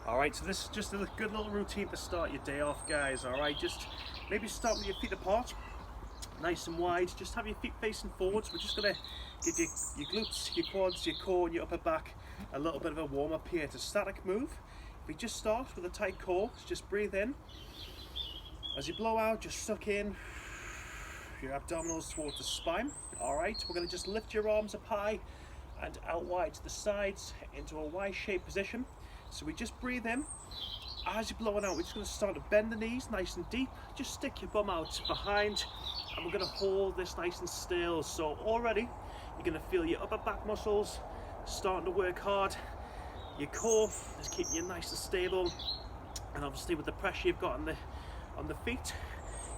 Alright, so this is just a good little routine to start your day off, guys. Alright, just maybe start with your feet apart, nice and wide. Just have your feet facing forwards. We're just going to give your glutes, your quads, your core and your upper back a little bit of a warm up here. It's a static move. If we just start with a tight core, just breathe in. As you blow out, just suck in your abdominals towards the spine. Alright, we're going to just lift your arms up high and out wide to the sides into a Y-shaped position. So we just breathe in. As you're blowing out, we're just going to start to bend the knees nice and deep. Just stick your bum out behind and we're going to hold this nice and still. So already you're going to feel your upper back muscles starting to work hard. Your core is keeping you nice and stable, and obviously with the pressure you've got on the feet,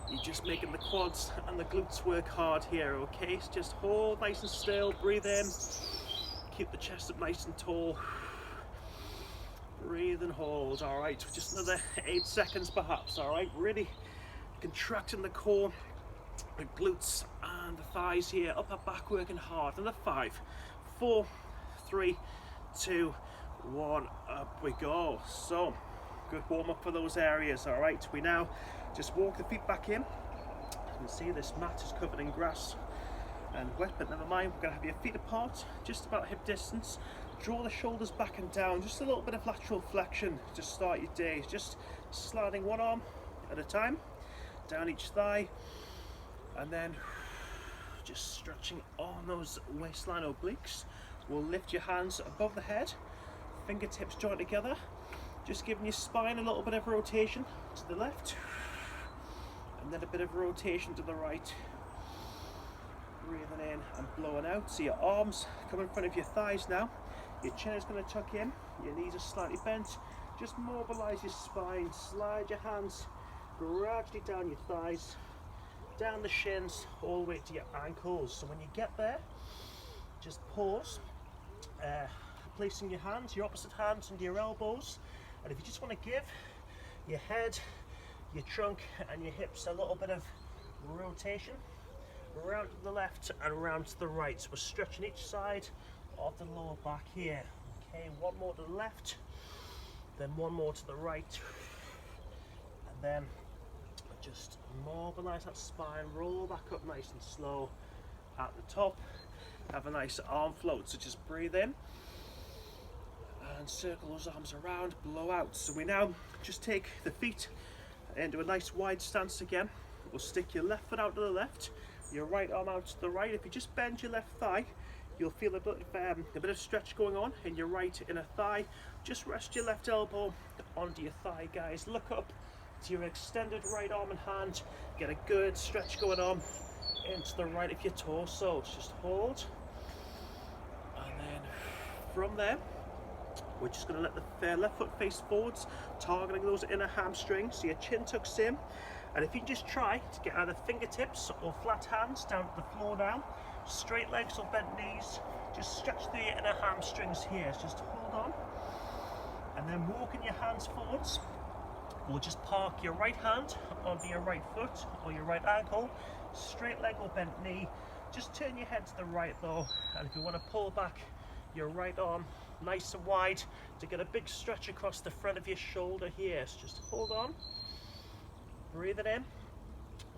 you're just making the quads and the glutes work hard here. Okay, so just hold nice and still, breathe in, keep the chest up nice and tall, breathe and hold. All right, just another 8 seconds perhaps. All right, really contracting the core, the glutes and the thighs here, upper back working hard. Another 5, 4, 3, 2, 1, up we go. So good warm up for those areas. All right, we now just walk the feet back in. You can see this mat is covered in grass and wet, but never mind. We're going to have your feet apart, just about hip distance. Draw the shoulders back and down, just a little bit of lateral flexion to start your day. Just sliding one arm at a time down each thigh, and then just stretching on those waistline obliques. We'll lift your hands above the head, fingertips joined together, just giving your spine a little bit of rotation to the left and then a bit of rotation to the right. Breathing in and blowing out. So your arms come in front of your thighs now. Your chin is going to tuck in, your knees are slightly bent. Just mobilize your spine, slide your hands gradually down your thighs, down the shins, all the way to your ankles. So when you get there, just pause, placing your hands, your opposite hands under your elbows, and if you just want to give your head, your trunk and your hips a little bit of rotation, around to the left and around to the right. So we're stretching each side of the lower back here. Okay, one more to the left, then one more to the right, and then just mobilize that spine, roll back up nice and slow at the top. Have a nice arm float, so just breathe in and circle those arms around, blow out. So we now just take the feet into a nice wide stance again. We'll stick your left foot out to the left, your right arm out to the right. If you just bend your left thigh, you'll feel a bit of stretch going on in your right inner thigh. Just rest your left elbow onto your thigh, guys. Look up to your extended right arm and hand. Get a good stretch going on into the right of your torso. Just hold. And then from there, we're just going to let the left foot face forwards, targeting those inner hamstrings. So your chin tucks in. And if you just try to get either fingertips or flat hands down to the floor now, straight legs or bent knees, just stretch the inner hamstrings here. So just hold on. And then walking your hands forwards. We'll just park your right hand onto your right foot or your right ankle, straight leg or bent knee. Just turn your head to the right though, and if you want to pull back your right arm nice and wide to get a big stretch across the front of your shoulder here. So just hold on, breathe it in,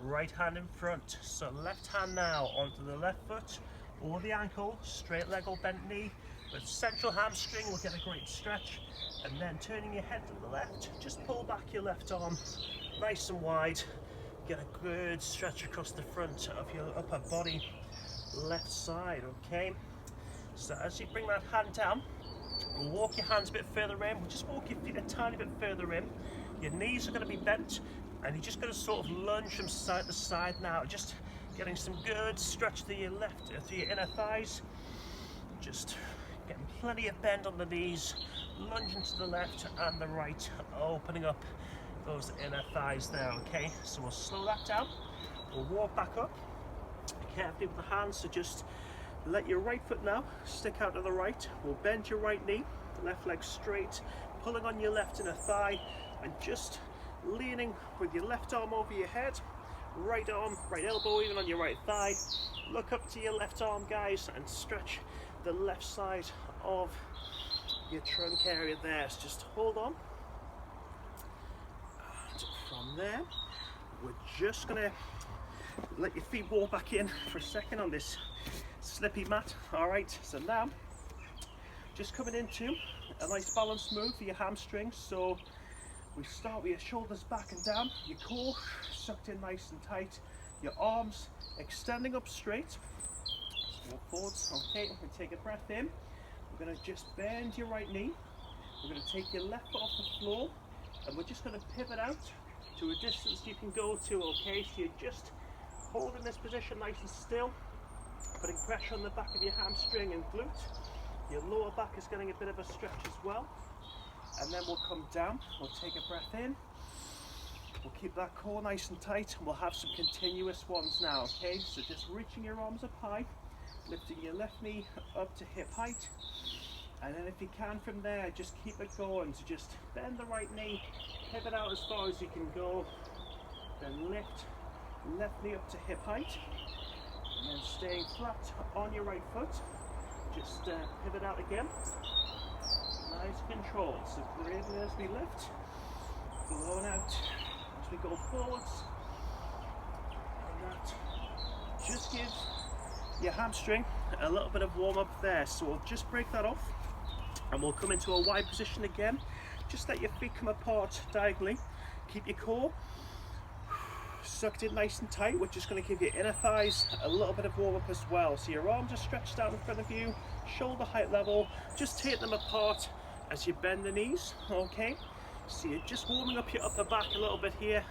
right hand in front. So left hand now onto the left foot or the ankle, straight leg or bent knee. With central hamstring, we'll get a great stretch. And then turning your head to the left, just pull back your left arm nice and wide. Get a good stretch across the front of your upper body, left side, okay? So as you bring that hand down, we'll walk your hands a bit further in. We'll just walk your feet a tiny bit further in. Your knees are going to be bent, and you're just going to sort of lunge from side to side now. Just getting some good stretch through your through your inner thighs. Just getting plenty of bend on the knees, lunging to the left and the right, opening up those inner thighs there, okay? So we'll slow that down. We'll walk back up carefully with the hands, so just let your right foot now stick out to the right. We'll bend your right knee, left leg straight, pulling on your left inner thigh, and just leaning with your left arm over your head, right arm, right elbow even on your right thigh. Look up to your left arm, guys, and stretch the left side of your trunk area there. So just hold on, From there, we're just gonna let your feet walk back in for a second on this slippy mat. All right, so now just coming into a nice balanced move for your hamstrings. So we start with your shoulders back and down, your core sucked in nice and tight, your arms extending up straight. Walk forwards. Okay, we take a breath in. We're going to just bend your right knee. We're going to take your left foot off the floor, and we're just going to pivot out to a distance you can go to. Okay, so you're just holding this position nice and still, putting pressure on the back of your hamstring and glute. Your lower back is getting a bit of a stretch as well. And then we'll come down, we'll take a breath in, we'll keep that core nice and tight, and we'll have some continuous ones now. Okay, so just reaching your arms up high, lifting your left knee up to hip height, and then if you can from there, just keep it going. So just bend the right knee, pivot out as far as you can go, then lift left knee up to hip height, and then staying flat on your right foot. Just pivot out again. Nice control. So breathing as we lift, blowing out as we go forwards. And that just gives your hamstring a little bit of warm up there. So we'll just break that off and we'll come into a wide position again. Just let your feet come apart diagonally. Keep your core sucked in nice and tight. We're just going to give your inner thighs a little bit of warm up as well. So your arms are stretched out in front of you, shoulder height level. Just take them apart as you bend the knees. Okay, so you're just warming up your upper back a little bit here,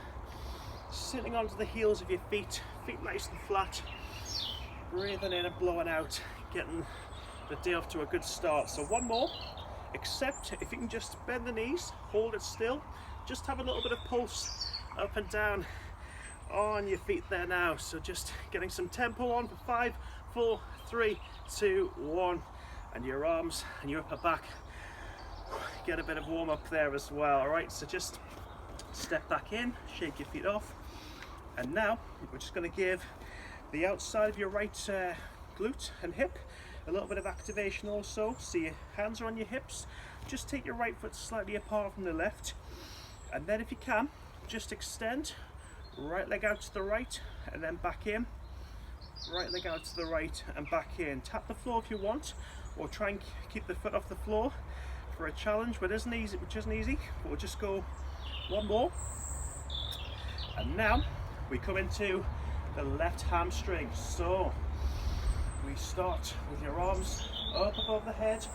sitting onto the heels of your feet, feet nice and flat, breathing in and blowing out, getting the day off to a good start. So one more, except if you can just bend the knees, hold it still, just have a little bit of pulse up and down on your feet there now. So just getting some tempo on for 5, 4, 3, 2, 1, and your arms and your upper back get a bit of warm up there as well. All right, so just step back in, shake your feet off, and now we're just going to give the outside of your right glute and hip a little bit of activation also. So your hands are on your hips, just take your right foot slightly apart from the left, and then if you can, just extend right leg out to the right and then back in, right leg out to the right and back in. Tap the floor if you want, or try and keep the foot off the floor for a challenge, which isn't easy, but we'll just go one more. And now we come into the left hamstring. So we start with your arms up above the head,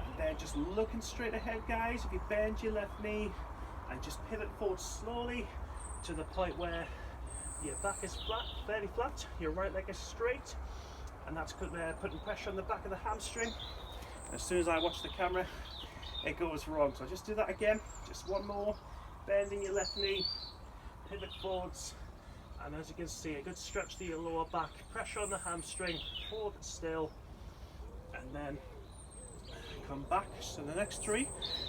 and then just looking straight ahead, guys. If you bend your left knee and just pivot forward slowly to the point where your back is flat, fairly flat, your right leg is straight, and that's putting pressure on the back of the hamstring. As soon as I watch the camera, it goes wrong. So just do that again, just one more, bending your left knee, pivot forwards, and as you can see, a good stretch to your lower back, pressure on the hamstring, hold it still, and then come back. So the next 3,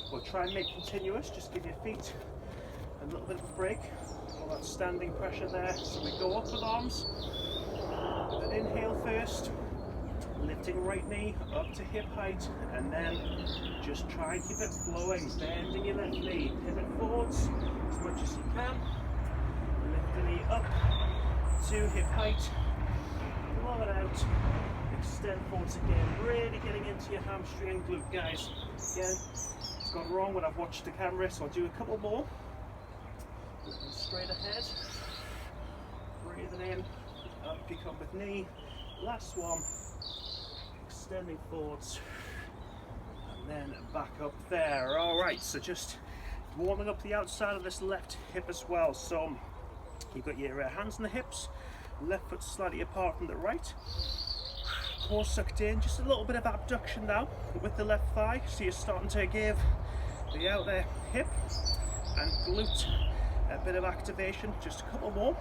we'll try and make continuous, just give your feet a little bit of a break, all that standing pressure there. So we go up with arms, with an inhale first, lifting right knee up to hip height, and then just try and keep it flowing, bending your left knee, pivot forwards as much as you can, lift the knee up to hip height, blow it out, extend forwards again, really getting into your hamstring and glute, guys. Again, it's gone wrong when I've watched the camera, so I'll do a couple more. Looking straight ahead, breathing in, up you come with knee, last one, extending forwards, and then back up there. All right, so just warming up the outside of this left hip as well. So you've got your hands on the hips, left foot slightly apart from the right, core sucked in, just a little bit of abduction now with the left thigh. So you're starting to give the outer hip and glute a bit of activation. Just a couple more,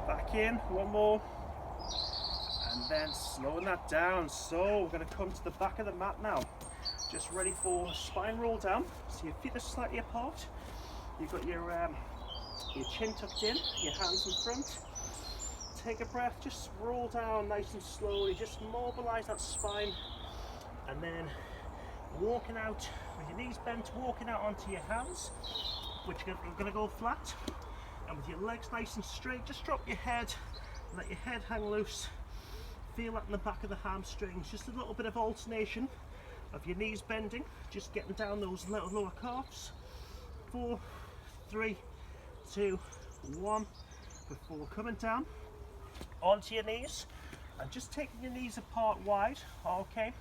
back in, one more, and then slowing that down. So we're going to come to the back of the mat now, just ready for a spine roll down. So your feet are slightly apart, you've got your chin tucked in, your hands in front. Take a breath, just roll down nice and slowly, just mobilize that spine, and then walking out with your knees bent, walking out onto your hands, which we're going to go flat. And with your legs nice and straight, just drop your head, let your head hang loose. Feel that in the back of the hamstrings, just a little bit of alternation of your knees bending, just getting down those little lower calves. 4, 3, 2, 1, before coming down onto your knees and just taking your knees apart wide. Okay,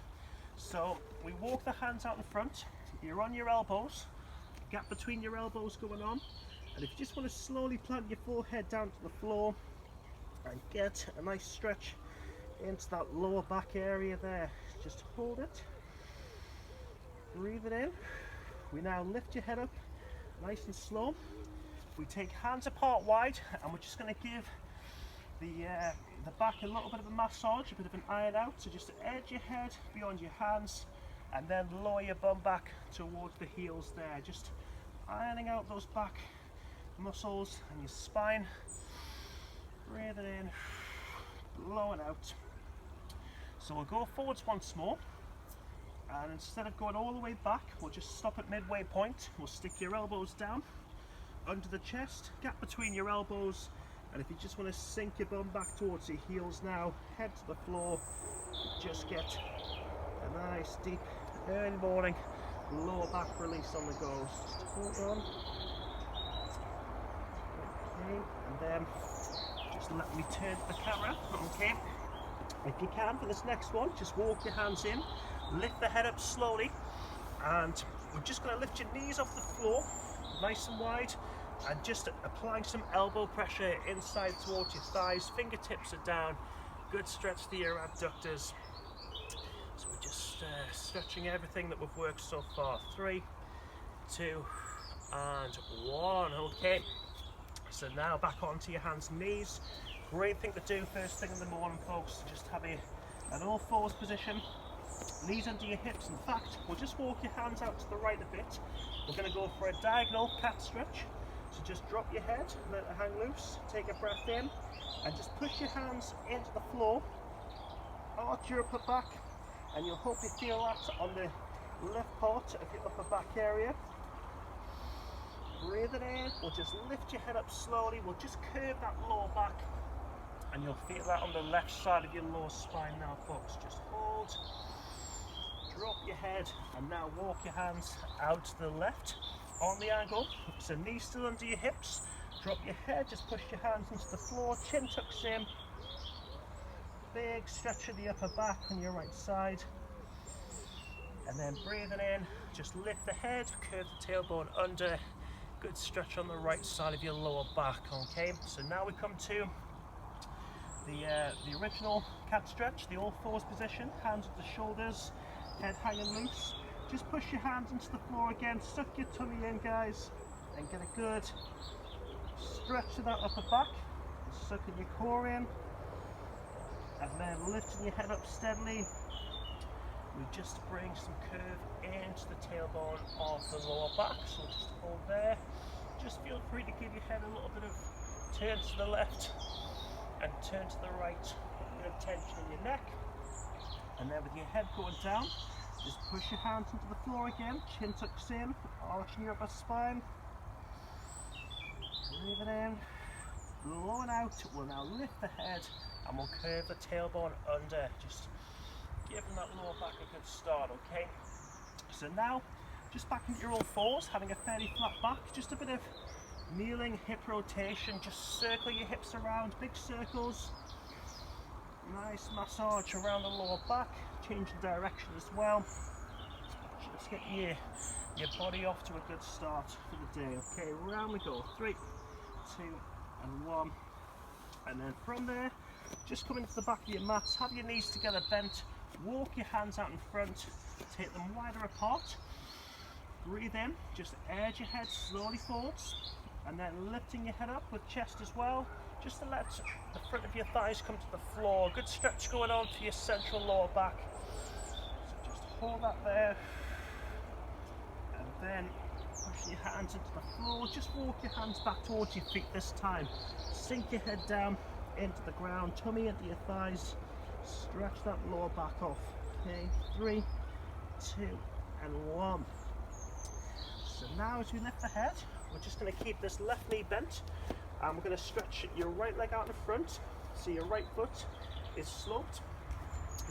so we walk the hands out in front, you're on your elbows, gap between your elbows going on, and if you just want to slowly plant your forehead down to the floor and get a nice stretch into that lower back area there, just hold it, breathe it in. We now lift your head up nice and slow. We take hands apart wide and we're just going to give the back a little bit of a massage, a bit of an iron out. So just edge your head beyond your hands and then lower your bum back towards the heels there, just ironing out those back muscles and your spine. Breathe it in, blow it out. So we'll go forwards once more, and instead of going all the way back, we'll just stop at midway point. We'll stick your elbows down under the chest, gap between your elbows, and if you just want to sink your bum back towards your heels now, head to the floor, just get a nice deep early morning lower back release on the go. Just hold on. Okay, and then just let me turn the camera. Okay, if you can, for this next one, just walk your hands in, lift the head up slowly, and we're just going to lift your knees off the floor nice and wide and just applying some elbow pressure inside towards your thighs. Fingertips are down, good stretch to your abductors. So we're just stretching everything that we've worked so far. 3, 2 and 1. Okay, so now back onto your hands and knees. Great thing to do first thing in the morning, folks. Just have an all fours position, knees under your hips. In fact, we'll just walk your hands out to the right a bit. We're going to go for a diagonal cat stretch. So just drop your head, let it hang loose, take a breath in, and just push your hands into the floor, arch your upper back, and you'll hope you feel that on the left part of your upper back area. Breathe it in, we'll just lift your head up slowly, we'll just curve that lower back, and you'll feel that on the left side of your lower spine now, folks. Just hold, drop your head, and now walk your hands out to the left on the angle. So knees still under your hips, drop your head, just push your hands into the floor, chin tucks in, big stretch of the upper back on your right side, and then breathing in, just lift the head, curve the tailbone under, good stretch on the right side of your lower back. Okay, so now we come to the original cat stretch, the all fours position, hands at the shoulders, head hanging loose. Just push your hands into the floor again, suck your tummy in, guys, and get a good stretch of that upper back, sucking your core in, and then lifting your head up steadily. We just bring some curve into the tailbone of the lower back, so just hold there. Just feel free to give your head a little bit of turn to the left and turn to the right, a bit of tension in your neck, and then with your head going down, just push your hands into the floor again, chin tucks in, arching your upper spine. Breathe it in, blow it out. We'll now lift the head and we'll curve the tailbone under, just giving that lower back a good start. Okay, so now just back into your all fours, having a fairly flat back, just a bit of kneeling hip rotation, just circle your hips around, big circles, nice massage around the lower back, change the direction as well, just get your body off to a good start for the day. Okay, round we go, 3, 2 and 1, and then from there just come into the back of your mat, have your knees together bent, walk your hands out in front, take them wider apart, breathe in, just edge your head slowly forwards, and then lifting your head up with chest as well, just to let the front of your thighs come to the floor. Good stretch going on to your central lower back, so just hold that there, and then push your hands into the floor. Just walk your hands back towards your feet this time, sink your head down into the ground, tummy into your thighs, stretch that lower back off. Okay, 3, 2 and 1. So now as we lift the head, we're just going to keep this left knee bent, and we're going to stretch your right leg out in front. So your right foot is sloped.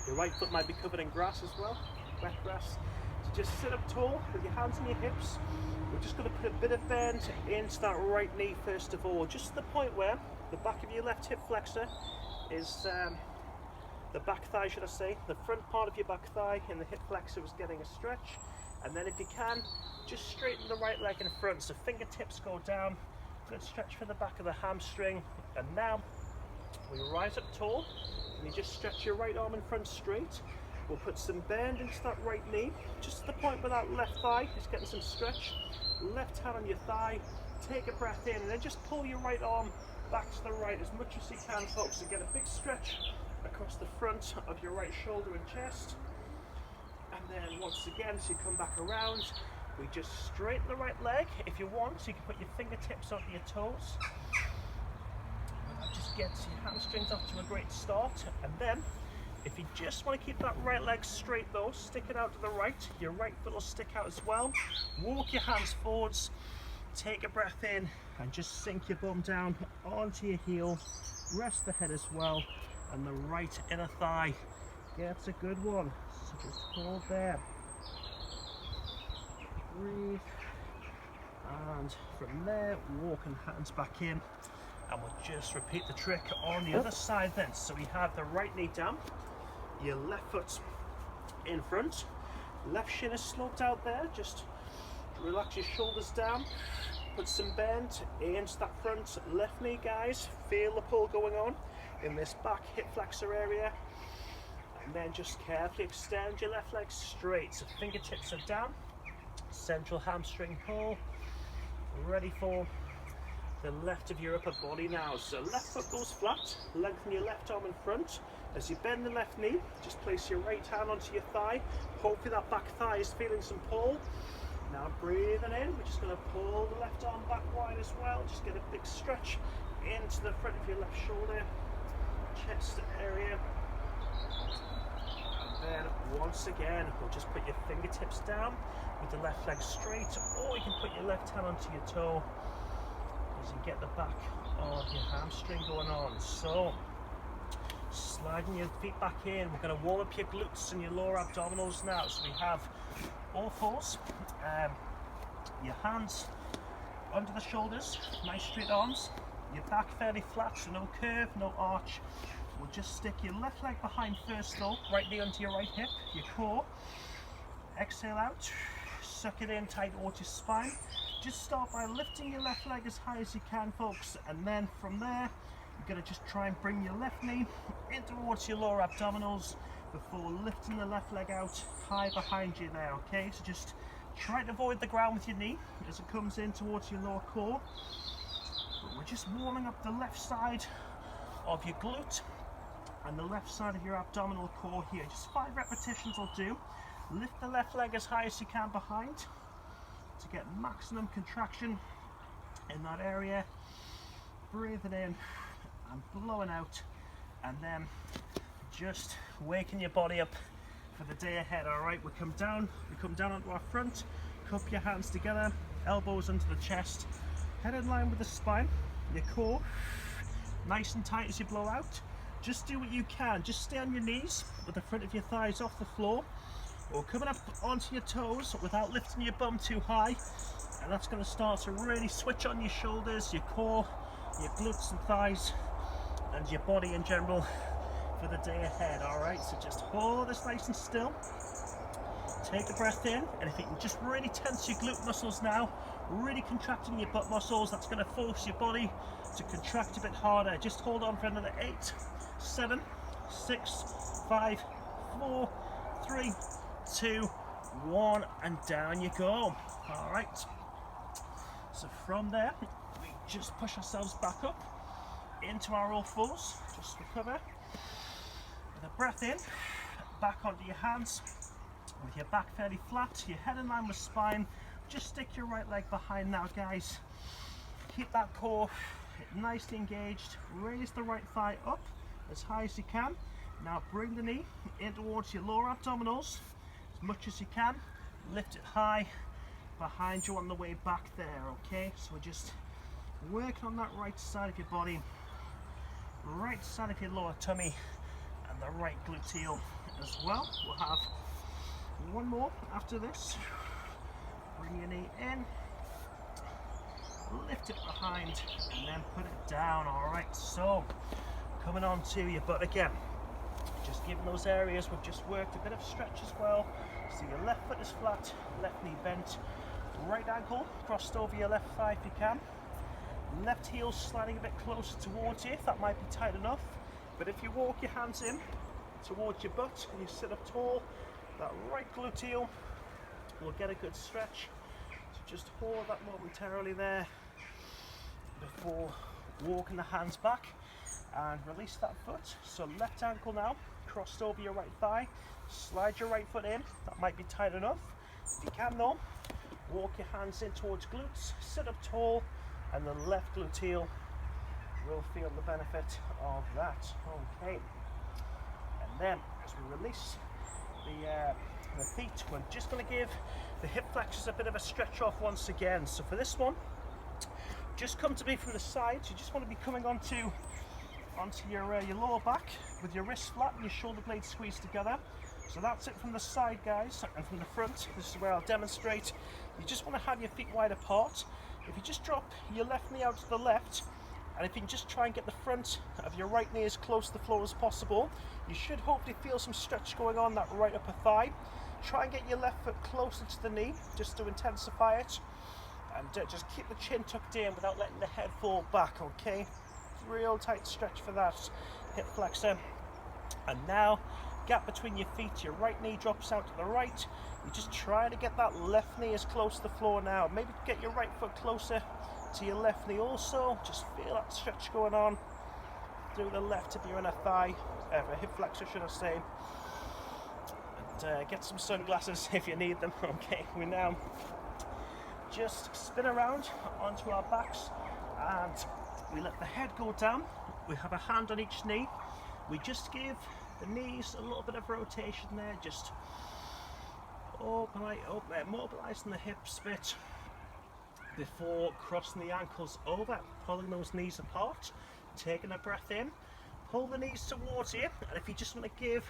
Your right foot might be covered in grass as well, wet grass. So just sit up tall with your hands on your hips. We're just going to put a bit of bend into that right knee first of all, just to the point where the back of your left hip flexor is, the back thigh should I say, the front part of your back thigh and the hip flexor is getting a stretch. And then if you can, just straighten the right leg in front, so fingertips go down, good stretch for the back of the hamstring. And now we rise up tall, and you just stretch your right arm in front straight. We'll put some bend into that right knee, just to the point where that left thigh is getting some stretch. Left hand on your thigh, take a breath in, and then just pull your right arm back to the right as much as you can, folks, to get a big stretch across the front of your right shoulder and chest. And then once again, as you come back around, we just straighten the right leg. If you want, so you can put your fingertips onto your toes. And that just gets your hamstrings off to a great start. And then, if you just want to keep that right leg straight though, stick it out to the right, your right foot will stick out as well. Walk your hands forwards, take a breath in, and just sink your bum down onto your heel. Rest the head as well, and the right inner thigh gets a good one. So just hold there. Breathe. And from there, walking hands back in. And we'll just repeat the trick on the other side then. So we have the right knee down, your left foot in front, left shin is sloped out there. Just relax your shoulders down, put some bend into that front left knee, guys. Feel the pull going on in this back hip flexor area. And then just carefully extend your left leg straight, so fingertips are down, central hamstring pull, ready for the left of your upper body now. So left foot goes flat, lengthen your left arm in front. As you bend the left knee, just place your right hand onto your thigh. Hopefully that back thigh is feeling some pull. Now breathing in, we're just going to pull the left arm back wide as well. Just get a big stretch into the front of your left shoulder, chest area. And then once again, we'll just put your fingertips down with the left leg straight, or you can put your left hand onto your toe as you get the back of your hamstring going on. So sliding your feet back in, we're going to warm up your glutes and your lower abdominals now. So we have all fours, your hands under the shoulders, nice straight arms, your back fairly flat, so no curve, no arch. We'll just stick your left leg behind first though, right knee onto your right hip, your core. Exhale out, suck it in tight towards your spine. Just start by lifting your left leg as high as you can, folks, and then from there you're going to just try and bring your left knee in towards your lower abdominals before lifting the left leg out high behind you there, okay? So just try to avoid the ground with your knee as it comes in towards your lower core. But we're just warming up the left side of your glute and the left side of your abdominal core here. Just 5 repetitions will do. Lift the left leg as high as you can behind to get maximum contraction in that area. Breathing in and blowing out, and then just waking your body up for the day ahead. All right, we come down onto our front, cup your hands together, elbows under the chest, head in line with the spine, your core nice and tight as you blow out. Just do what you can, just stay on your knees with the front of your thighs off the floor, or coming up onto your toes without lifting your bum too high. And that's going to start to really switch on your shoulders, your core, your glutes and thighs, and your body in general for the day ahead. All right, so just hold this nice and still, take a breath in, and if you can just really tense your glute muscles now, really contracting your butt muscles, that's going to force your body to contract a bit harder. Just hold on for another 8, 7, 6, 5, 4, 3, 2, 1, and down you go. All right, so from there we just push ourselves back up into our all fours. Just recover with a breath in, back onto your hands with your back fairly flat, your head in line with spine. Just stick your right leg behind now, guys. Keep that core nicely engaged. Raise the right thigh up as high as you can. Now bring the knee in towards your lower abdominals as much as you can. Lift it high behind you on the way back there, okay? So we're just working on that right side of your body, right side of your lower tummy, and the right gluteal as well. We'll have one more after this. Bring your knee in, lift it behind, and then put it down. All right, so coming on to your butt again. Just giving those areas we've just worked a bit of stretch as well. So your left foot is flat, left knee bent, right ankle crossed over your left thigh if you can. Left heel sliding a bit closer towards you if that might be tight enough. But if you walk your hands in towards your butt and you sit up tall, that right gluteal will get a good stretch. So just hold that momentarily there before walking the hands back and release that foot. So left ankle now crossed over your right thigh, slide your right foot in, that might be tight enough. If you can though, walk your hands in towards glutes, sit up tall, and the left gluteal will feel the benefit of that. Okay, and then as we release the feet, we're just going to give the hip flexors a bit of a stretch off once again. So for this one, just come to me from the side. You just want to be coming onto your lower back with your wrists flat and your shoulder blades squeezed together. So that's it from the side, guys, and from the front, this is where I'll demonstrate. You just want to have your feet wide apart. If you just drop your left knee out to the left, and if you can just try and get the front of your right knee as close to the floor as possible, you should hopefully feel some stretch going on that right upper thigh. Try and get your left foot closer to the knee, just to intensify it, and just keep the chin tucked in without letting the head fall back, okay? Real tight stretch for that hip flexor. And now, gap between your feet, your right knee drops out to the right. You just try to get that left knee as close to the floor now. Maybe get your right foot closer to your left knee also. Just feel that stretch going on through the left of your inner thigh, hip flexor should I say. And get some sunglasses if you need them. Okay, we now just spin around onto our backs and we let the head go down. We have a hand on each knee. We just give the knees a little bit of rotation there, just mobilizing the hips a bit before crossing the ankles over, pulling those knees apart, taking a breath in, pull the knees towards you, and if you just want to give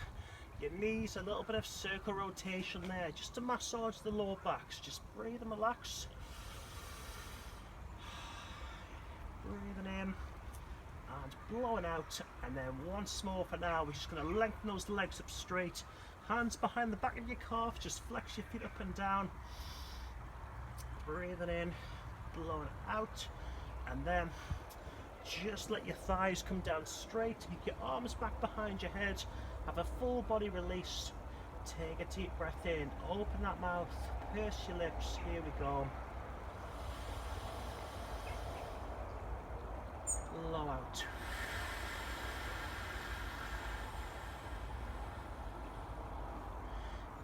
your knees a little bit of circle rotation there, just to massage the lower backs, just breathe and relax. Breathing in and blowing out, and then once more for now, we're just going to lengthen those legs up straight, hands behind the back of your calf, just flex your feet up and down, breathing in, blowing out, and then just let your thighs come down straight, keep your arms back behind your head, have a full body release, take a deep breath in, open that mouth, purse your lips, here we go. Blow out.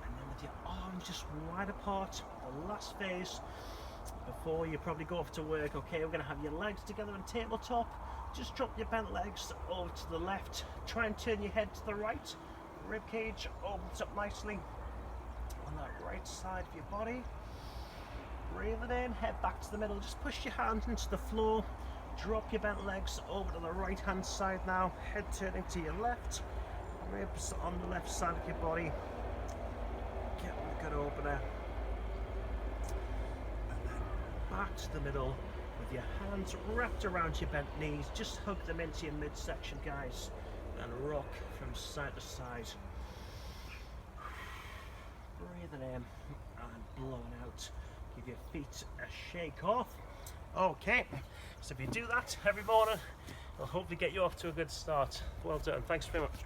And then with your arms just wide apart, the last phase before you probably go off to work. Okay, we're going to have your legs together on tabletop. Just drop your bent legs over to the left. Try and turn your head to the right. Rib cage opens up nicely on that right side of your body. Breathing in, head back to the middle. Just push your hands into the floor. Drop your bent legs over to the right hand side now, head turning to your left, ribs on the left side of your body, get a good opener, and then back to the middle with your hands wrapped around your bent knees, just hug them into your midsection, guys, and rock from side to side, breathing in and blowing out, give your feet a shake off. Okay, so if you do that every morning, it'll hopefully get you off to a good start. Well done, thanks very much.